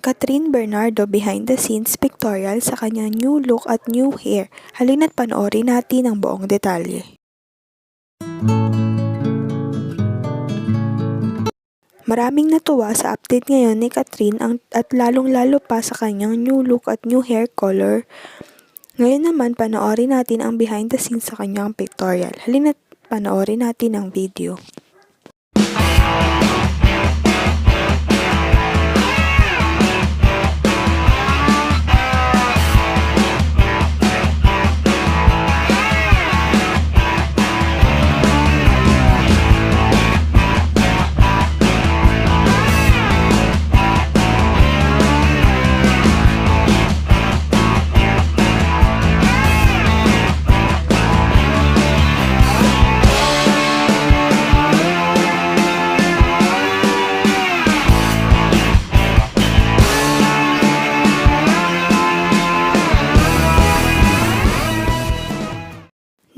Catherine Bernardo behind the scenes pictorial sa kanyang new look at new hair. Halina't panoorin natin ang buong detalye. Maraming natuwa sa update ngayon ni Catherine at lalong-lalo pa sa kanyang new look at new hair color. Ngayon naman panoorin natin ang behind the scenes sa kanyang pictorial. Halina't panoorin natin ang video.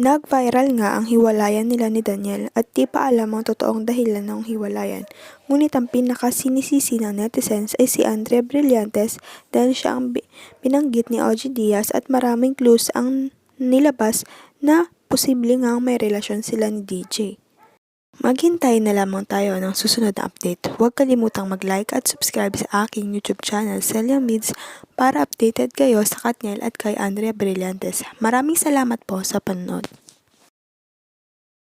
Nag-viral nga ang hiwalayan nila ni Daniel at di pa alam ang totoong dahilan ng hiwalayan. Ngunit ang pinakasinisisi ng netizens ay si Andrea Brillantes dahil siya ang binanggit ni OG Diaz at maraming clues ang nilabas na posible ngang may relasyon sila ni DJ. Maghintay na lamang tayo ng susunod na update. Huwag kalimutang mag-like at subscribe sa aking YouTube channel, Celia Mids, para updated kayo sa Katniel at kay Andrea Brillantes. Maraming salamat po sa panonood.